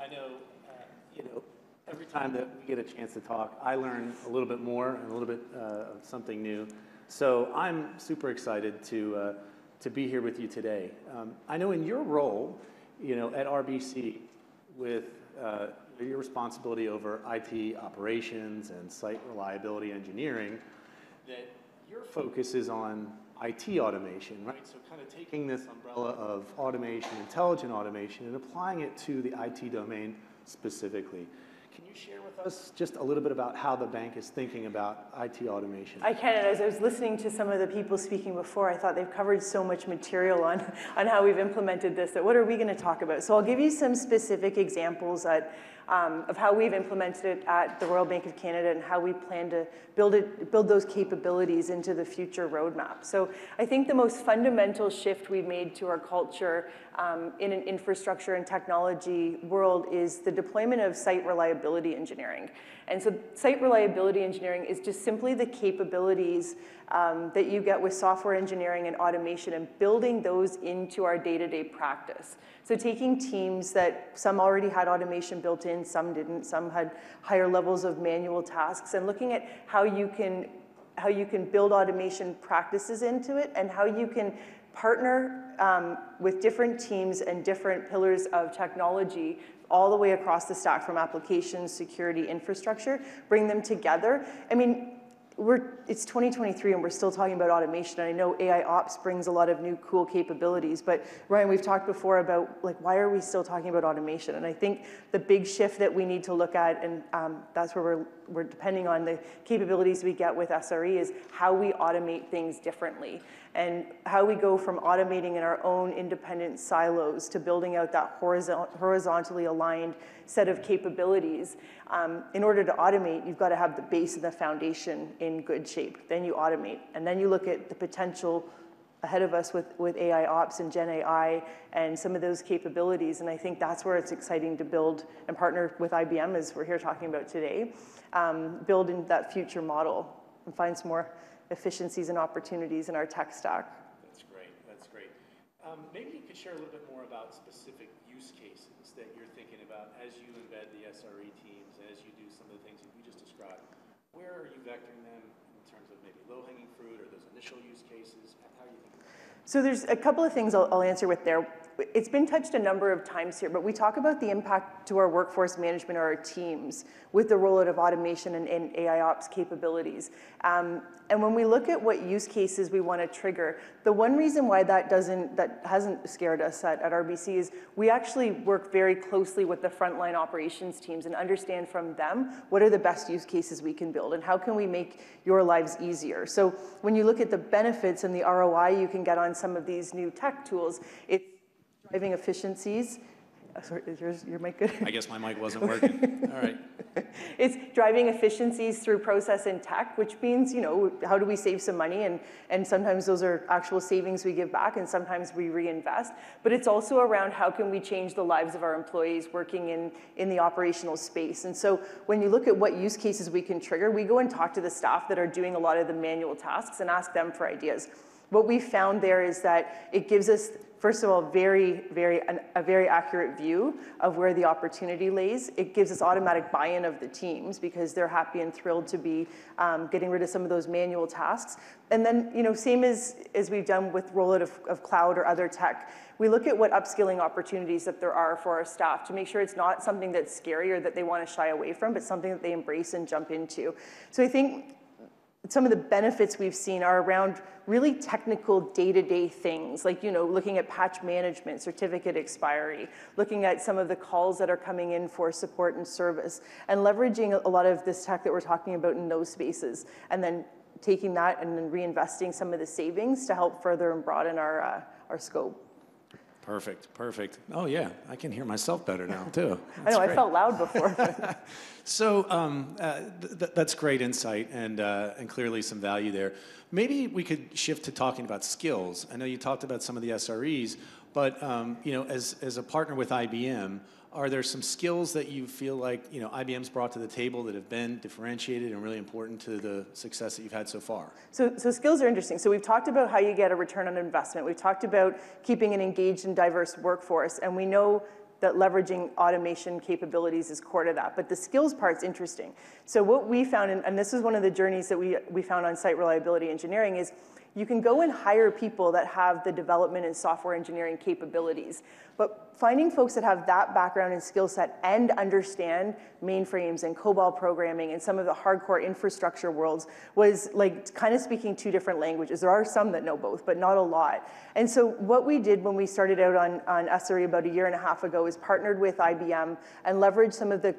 I know, every time that we get a chance to talk, I learn a little bit more and a little bit of something new. So I'm super excited to be here with you today. I know in your role, at RBC, with your responsibility over IT operations and site reliability engineering, that your focus is on IT automation, right? So kind of taking this umbrella of automation, intelligent automation, and applying it to the IT domain specifically. Can you share with us just a little bit about how the bank is thinking about IT automation? I can, and as I was listening to some of the people speaking before, I thought they've covered so much material on how we've implemented this, that what are we going to talk about? So I'll give you some specific examples of how we've implemented it at the Royal Bank of Canada and how we plan to build those capabilities into the future roadmap. So I think the most fundamental shift we've made to our culture in an infrastructure and technology world is the deployment of site reliability engineering. And so site reliability engineering is just simply the capabilities that you get with software engineering and automation and building those into our day-to-day practice. So taking teams that some already had automation built in, some didn't, some had higher levels of manual tasks, and looking at how you can build automation practices into it and how you can partner with different teams and different pillars of technology all the way across the stack from applications, security, infrastructure, bring them together. I mean, it's 2023 and we're still talking about automation. And I know AI Ops brings a lot of new cool capabilities, but Ryan, we've talked before about why are we still talking about automation? And I think the big shift that we need to look at, and that's where we're depending on the capabilities we get with SRE, is how we automate things differently and how we go from automating in our own independent silos to building out that horizontally aligned set of capabilities. In order to automate, you've got to have the base and the foundation in good shape. Then you automate, and then you look at the potential ahead of us with AI Ops and Gen AI and some of those capabilities. And I think that's where it's exciting to build and partner with IBM, as we're here talking about today, building that future model and find some more efficiencies and opportunities in our tech stack. That's great. That's great. Maybe you could share a little bit more about specific use cases that you're thinking about as you embed the SRE teams, as you do some of the things that you just described. Where are you vectoring them in terms of maybe low-hanging fruit or those initial use cases? How are you thinking about that? So there's a couple of things I'll answer with there. It's been touched a number of times here, but we talk about the impact to our workforce management or our teams with the rollout of automation and AI Ops capabilities. And when we look at what use cases we want to trigger, the one reason why that hasn't scared us at RBC is we actually work very closely with the frontline operations teams and understand from them what are the best use cases we can build and how can we make your lives easier. So when you look at the benefits and the ROI you can get on some of these new tech tools, it's driving efficiencies. Sorry, is your mic good? I guess my mic wasn't working. All right. It's driving efficiencies through process and tech, which means, how do we save some money? And sometimes those are actual savings we give back, and sometimes we reinvest. But it's also around how can we change the lives of our employees working in the operational space. And so when you look at what use cases we can trigger, we go and talk to the staff that are doing a lot of the manual tasks and ask them for ideas. What we found there is that it gives us, first of all, a very accurate view of where the opportunity lays. It gives us automatic buy-in of the teams because they're happy and thrilled to be getting rid of some of those manual tasks. And then, same as we've done with rollout of cloud or other tech, we look at what upskilling opportunities that there are for our staff to make sure it's not something that's scary or that they want to shy away from, but something that they embrace and jump into. So I think some of the benefits we've seen are around really technical day-to-day things, like, looking at patch management, certificate expiry, looking at some of the calls that are coming in for support and service, and leveraging a lot of this tech that we're talking about in those spaces, and then taking that and then reinvesting some of the savings to help further and broaden our scope. Perfect, perfect. Oh yeah, I can hear myself better now too. I know, great. I felt loud before. So that's great insight and clearly some value there. Maybe we could shift to talking about skills. I know you talked about some of the SREs, but as a partner with IBM, are there some skills that you feel like IBM's brought to the table that have been differentiated and really important to the success that you've had so far? So skills are interesting. So we've talked about how you get a return on investment. We've talked about keeping an engaged and diverse workforce, and we know that leveraging automation capabilities is core to that. But the skills part's interesting. So what we found, and this is one of the journeys that we found on site reliability engineering, is you can go and hire people that have the development and software engineering capabilities. But finding folks that have that background and skill set and understand mainframes and COBOL programming and some of the hardcore infrastructure worlds was like kind of speaking two different languages. There are some that know both, but not a lot. And so what we did when we started out on SRE about a year and a half ago is partnered with IBM and leveraged some of the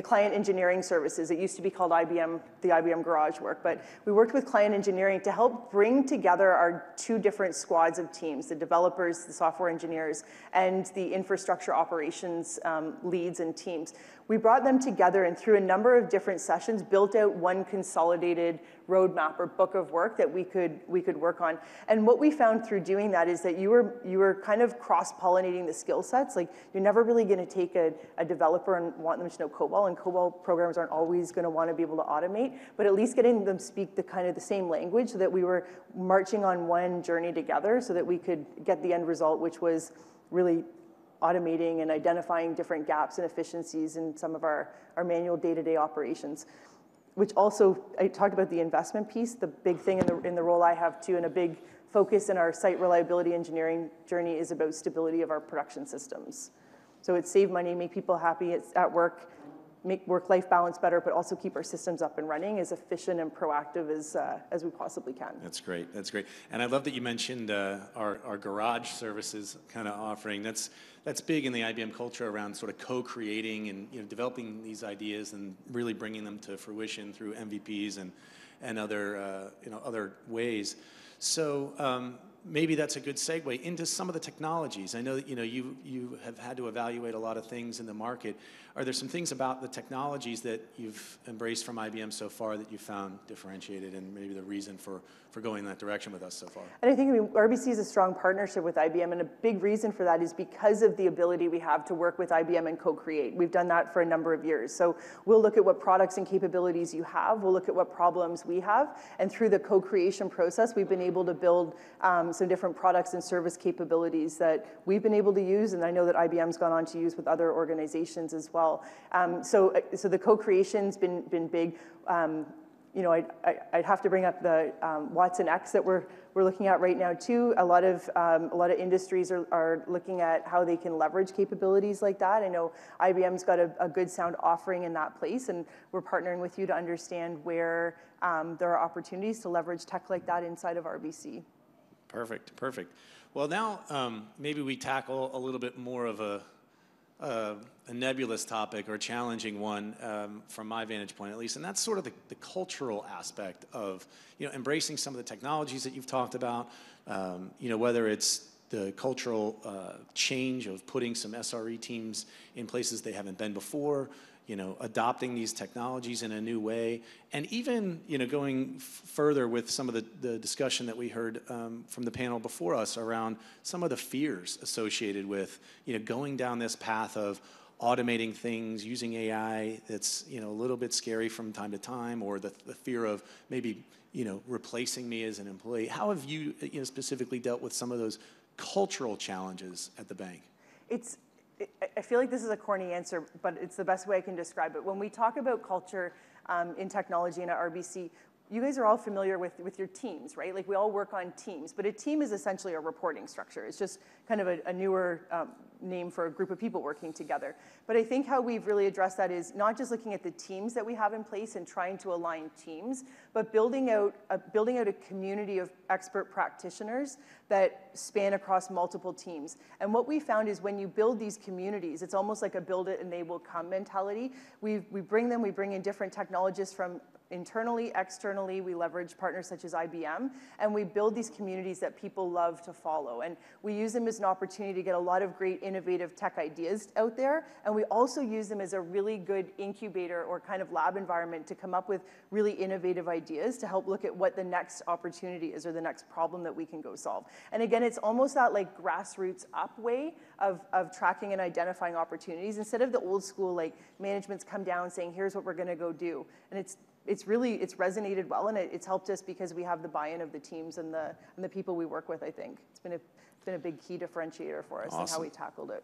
client engineering services. It used to be called IBM, the IBM Garage work, but we worked with client engineering to help bring together our two different squads of teams, the developers, the software engineers, and the infrastructure operations leads and teams. We brought them together and through a number of different sessions built out one consolidated roadmap or book of work that we could work on. And what we found through doing that is that you were kind of cross-pollinating the skill sets. Like you're never really going to take a developer and want them to know COBOL, and COBOL programs aren't always going to want to be able to automate, but at least getting them speak the kind of the same language so that we were marching on one journey together so that we could get the end result, which was really automating and identifying different gaps and efficiencies in some of our manual day-to-day operations. Which also, I talked about the investment piece, the big thing in the role I have too, and a big focus in our site reliability engineering journey is about stability of our production systems. So it's save money, make people happy at work, make work-life balance better, but also keep our systems up and running as efficient and proactive as we possibly can. That's great. That's great. And I love that you mentioned our garage services kind of offering. That's big in the IBM culture around sort of co-creating and developing these ideas and really bringing them to fruition through MVPs and other ways. So maybe that's a good segue into some of the technologies. I know that you have had to evaluate a lot of things in the market. Are there some things about the technologies that you've embraced from IBM so far that you found differentiated and maybe the reason for going in that direction with us so far? And I think RBC is a strong partnership with IBM, and a big reason for that is because of the ability we have to work with IBM and co-create. We've done that for a number of years. So we'll look at what products and capabilities you have, we'll look at what problems we have, and through the co-creation process, we've been able to build some different products and service capabilities that we've been able to use, and I know that IBM's gone on to use with other organizations as well. So the co-creation's been big. I'd have to bring up the Watson X that we're looking at right now too. A lot of industries are looking at how they can leverage capabilities like that. I know IBM's got a good sound offering in that place, and we're partnering with you to understand where there are opportunities to leverage tech like that inside of RBC. Perfect, perfect. Well, now maybe we tackle a little bit more of a nebulous topic or a challenging one from my vantage point at least, and that's sort of the cultural aspect of embracing some of the technologies that you've talked about, whether it's the cultural change of putting some SRE teams in places they haven't been before, adopting these technologies in a new way, and even, going further with some of the discussion that we heard from the panel before us around some of the fears associated with, going down this path of automating things, using AI that's, a little bit scary from time to time, or the fear of maybe, replacing me as an employee. How have you, specifically dealt with some of those cultural challenges at the bank? I feel like this is a corny answer, but it's the best way I can describe it. When we talk about culture in technology and at RBC, you guys are all familiar with your teams, right? Like we all work on teams, but a team is essentially a reporting structure. It's just kind of a newer name for a group of people working together. But I think how we've really addressed that is not just looking at the teams that we have in place and trying to align teams, but building out a community of expert practitioners that span across multiple teams. And what we found is when you build these communities, it's almost like a build it and they will come mentality. We bring in different technologists from internally, externally. We leverage partners such as IBM, and we build these communities that people love to follow. And we use them as an opportunity to get a lot of great innovative tech ideas out there, and we also use them as a really good incubator or kind of lab environment to come up with really innovative ideas to help look at what the next opportunity is or the next problem that we can go solve. And again, it's almost that like grassroots up way of tracking and identifying opportunities instead of the old school like management's come down saying, here's what we're gonna go do. And it's resonated well, and it's helped us because we have the buy-in of the teams and the people we work with. I think it's been a big key differentiator for us. Awesome. In how we tackled it.